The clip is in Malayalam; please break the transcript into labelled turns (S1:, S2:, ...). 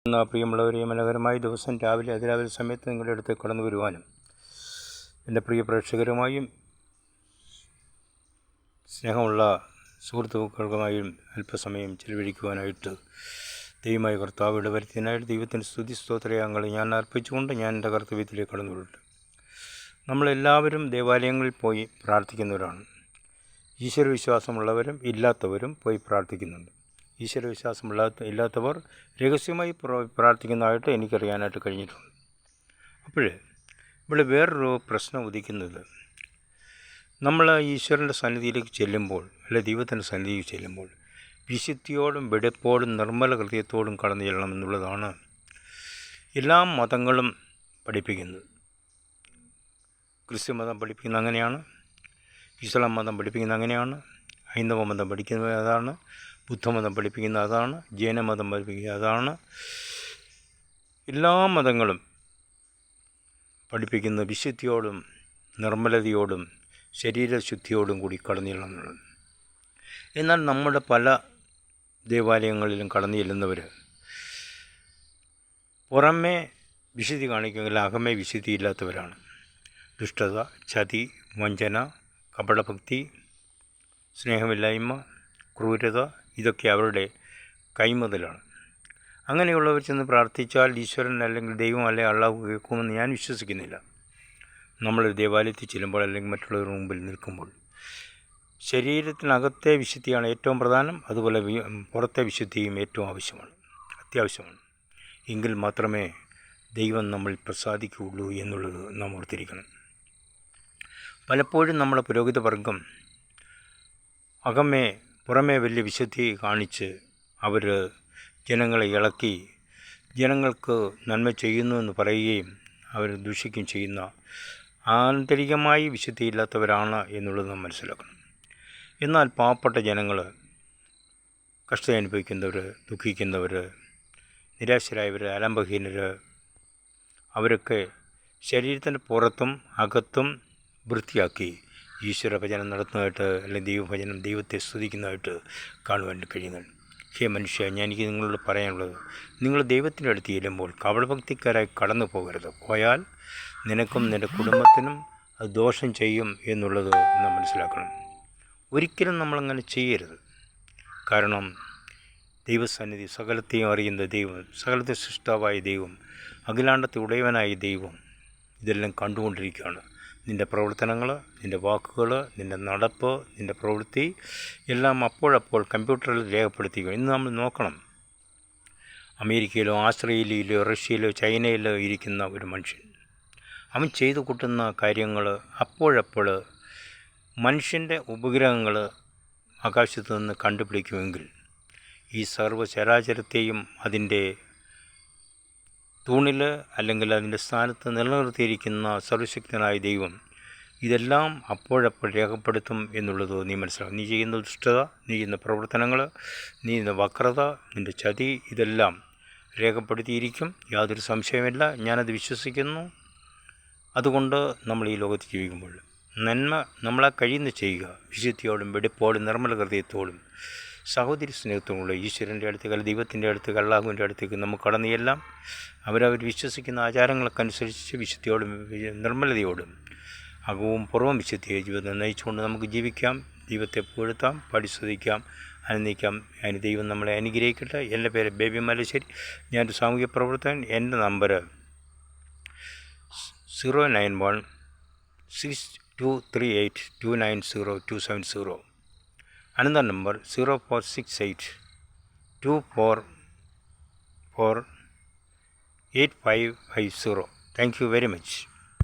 S1: പ്രിയമുള്ളവരെ, മനോഹരമായ ദിവസം അതിരാവിലെ സമയത്ത് നിങ്ങളുടെ അടുത്ത് കടന്നു വരുവാനും എൻ്റെ പ്രിയ പ്രേക്ഷകരുമായും സ്നേഹമുള്ള സുഹൃത്തുക്കൾക്കുമായും അല്പസമയം ചെലവഴിക്കുവാനായിട്ട് ദൈവമായ കർത്താവ് ഇടവരുത്തിനായിട്ട് ദൈവത്തിൻ്റെ സ്തുതി സ്തോത്രയാങ്ങൾ ഞാൻ അർപ്പിച്ചുകൊണ്ട് ഞാൻ എൻ്റെ കർത്തവ്യത്തിലേക്ക് കടന്നു വരട്ടെ. നമ്മളെല്ലാവരും ദേവാലയങ്ങളിൽ പോയി പ്രാർത്ഥിക്കുന്നവരാണ്. ഈശ്വരവിശ്വാസമുള്ളവരും ഇല്ലാത്തവരും പോയി പ്രാർത്ഥിക്കുന്നുണ്ട്. ഇല്ലാത്തവർ രഹസ്യമായി പ്രാർത്ഥിക്കുന്നതായിട്ട് എനിക്കറിയാനായിട്ട് കഴിഞ്ഞിട്ടുണ്ട്. അപ്പോൾ ഇവിടെ വേറൊരു പ്രശ്നം ഉദിക്കുന്നത്, നമ്മൾ ഈശ്വരൻ്റെ സന്നിധിയിലേക്ക് ചെല്ലുമ്പോൾ, അല്ലെ ദൈവത്തിൻ്റെ സന്നിധിയിൽ ചെല്ലുമ്പോൾ വിശുദ്ധിയോടും വെടിപ്പോടും നിർമ്മല ഹൃദയത്തോടും കടന്നു ചെല്ലണം എന്നുള്ളതാണ് എല്ലാ മതങ്ങളും പഠിപ്പിക്കുന്നത്. ക്രിസ്ത്യ മതം പഠിപ്പിക്കുന്നത് അങ്ങനെയാണ്, ഇസ്ലാം മതം പഠിപ്പിക്കുന്നത് അങ്ങനെയാണ്, ഹൈന്ദവ മതം പഠിക്കുന്നത് അതാണ്, ബുദ്ധമതം പഠിപ്പിക്കുന്ന അതാണ്, ജൈനമതം പഠിപ്പിക്കുന്നത് അതാണ്. എല്ലാ മതങ്ങളും പഠിപ്പിക്കുന്ന വിശുദ്ധിയോടും നിർമ്മലതയോടും ശരീരശുദ്ധിയോടും കൂടി കടന്നു ചെല്ലണം എന്നുള്ളത്. എന്നാൽ നമ്മുടെ പല ദേവാലയങ്ങളിലും കടന്നു ചെല്ലുന്നവർ പുറമേ വിശുദ്ധി കാണിക്കുമെങ്കിൽ അകമേ വിശുദ്ധിയില്ലാത്തവരാണ്. ദുഷ്ടത, ചതി, വഞ്ചന, കപടഭക്തി, സ്നേഹമില്ലായ്മ, ക്രൂരത, ഇതൊക്കെ അവരുടെ കൈമുതലാണ്. അങ്ങനെയുള്ളവർ ചെന്ന് പ്രാർത്ഥിച്ചാൽ ഈശ്വരൻ അല്ലെങ്കിൽ ദൈവം അല്ലെങ്കിൽ അള്ളാഹു കേൾക്കുമെന്ന് ഞാൻ വിശ്വസിക്കുന്നില്ല. നമ്മൾ ദേവാലയത്തിൽ ചെല്ലുമ്പോൾ അല്ലെങ്കിൽ മറ്റുള്ളവരുടെ മുമ്പിൽ നിൽക്കുമ്പോൾ ശരീരത്തിനകത്തെ വിശുദ്ധിയാണ് ഏറ്റവും പ്രധാനം. അതുപോലെ പുറത്തെ വിശുദ്ധിയും ഏറ്റവും അത്യാവശ്യമാണ്. എങ്കിൽ മാത്രമേ ദൈവം നമ്മൾ പ്രസാദിക്കുകയുള്ളൂ എന്നുള്ളത് നാം ഓർത്തിരിക്കണം. പലപ്പോഴും നമ്മുടെ പുരോഹിത വർഗം പുറമേ വലിയ വിശുദ്ധി കാണിച്ച് അവർ ജനങ്ങളെ ഇളക്കി ജനങ്ങൾക്ക് നന്മ ചെയ്യുന്നു എന്ന് പറയുകയും അവർ ദൂഷിക്കുകയും ചെയ്യുന്ന ആന്തരികമായി വിശുദ്ധിയില്ലാത്തവരാണ് എന്നുള്ളത് നാം മനസ്സിലാക്കണം. എന്നാൽ പാവപ്പെട്ട ജനങ്ങൾ, കഷ്ടത അനുഭവിക്കുന്നവർ, ദുഃഖിക്കുന്നവർ, നിരാശരായവർ, ആലംബഹീനർ, അവരൊക്കെ ശരീരത്തിൻ്റെ പുറത്തും അകത്തും വൃത്തിയാക്കി ഈശ്വര ഭജനം നടത്തുന്നതായിട്ട് അല്ലെങ്കിൽ ദൈവത്തെ സ്തുതിക്കുന്നതായിട്ട് കാണുവാൻ കഴിയുന്നുണ്ട്. ഹേ മനുഷ്യ, എനിക്ക് നിങ്ങളോട് പറയാനുള്ളത്, നിങ്ങൾ ദൈവത്തിൻ്റെ അടുത്ത് ചെല്ലുമ്പോൾ കപടഭക്തിക്കാരായി കടന്നു പോകരുത്. പോയാൽ നിനക്കും നിൻ്റെ കുടുംബത്തിനും അത് ദോഷം ചെയ്യും എന്നുള്ളത് നാം മനസ്സിലാക്കണം. ഒരിക്കലും നമ്മളങ്ങനെ ചെയ്യരുത്. കാരണം ദൈവസന്നിധി, സകലത്തെയും അറിയുന്ന ദൈവം, സകലത്തെ സൃഷ്ടാവായ ദൈവം, അഖിലാണ്ടത്തെ ഉടയവനായ ദൈവം ഇതെല്ലാം കണ്ടുകൊണ്ടിരിക്കുകയാണ്. നിൻ്റെ പ്രവർത്തനങ്ങൾ, നിൻ്റെ വാക്കുകൾ, നിൻ്റെ നടപ്പ്, നിൻ്റെ പ്രവൃത്തി എല്ലാം അപ്പോഴപ്പോൾ കമ്പ്യൂട്ടറിൽ രേഖപ്പെടുത്തിക്കുക. ഇന്ന് നമ്മൾ നോക്കണം, അമേരിക്കയിലോ ഓസ്ട്രേലിയയിലോ റഷ്യയിലോ ചൈനയിലോ ഇരിക്കുന്ന ഒരു മനുഷ്യൻ, അവൻ ചെയ്തു കൂട്ടുന്ന കാര്യങ്ങൾ അപ്പോഴപ്പോൾ മനുഷ്യൻ്റെ ഉപഗ്രഹങ്ങൾ ആകാശത്ത് നിന്ന് കണ്ടുപിടിക്കുമെങ്കിൽ ഈ സർവ്വചരാചരത്തെയും അതിൻ്റെ തൂണിൽ അല്ലെങ്കിൽ അതിൻ്റെ സ്ഥാനത്ത് നിലനിർത്തിയിരിക്കുന്ന സർവശക്തനായ ദൈവം ഇതെല്ലാം അപ്പോഴപ്പോൾ രേഖപ്പെടുത്തും എന്നുള്ളത് നീ മനസ്സിലാക്കും. നീ ചെയ്യുന്ന ദുഷ്ടത, നീ ചെയ്യുന്ന പ്രവർത്തനങ്ങൾ, നീ ചെയ്യുന്ന വക്രത, നിൻ്റെ ചതി, ഇതെല്ലാം രേഖപ്പെടുത്തിയിരിക്കും, യാതൊരു സംശയമില്ല. ഞാനത് വിശ്വസിക്കുന്നു. അതുകൊണ്ട് നമ്മൾ ഈ ലോകത്ത് ജീവിക്കുമ്പോൾ നന്മ നമ്മളെ കഴിയുന്ന ചെയ്യുക. വിശുദ്ധിയോടും വെടിപ്പോടും നിർമ്മല ഹൃദയത്തോടും സഹോദരി സ്നേഹത്തോടുള്ള ഈശ്വരൻ്റെ അടുത്തേക്ക്, ദൈവത്തിൻ്റെ അടുത്തേക്ക്, അള്ളാഹുവിൻ്റെ അടുത്തേക്ക് നമുക്ക് കടന്നു ചെല്ലാം. അവരവർ വിശ്വസിക്കുന്ന ആചാരങ്ങൾക്കനുസരിച്ച് വിശുദ്ധിയോടും നിർമ്മലതയോടും അകവും പുറവും വിശുദ്ധിയെ ജീവിതം നയിച്ചുകൊണ്ട് നമുക്ക് ജീവിക്കാം. ദൈവത്തെ പുകഴ്ത്താം, പരിശോധിക്കാം, ആനന്ദിക്കാം. അതിന് ദൈവം നമ്മളെ അനുഗ്രഹിക്കട്ടെ. എൻ്റെ പേര് ബേബി മലശ്ശേരി. ഞാനൊരു സാമൂഹ്യ പ്രവർത്തകൻ. എൻ്റെ number 0916238290270. Another number 0468 244 8550. Thank you very much.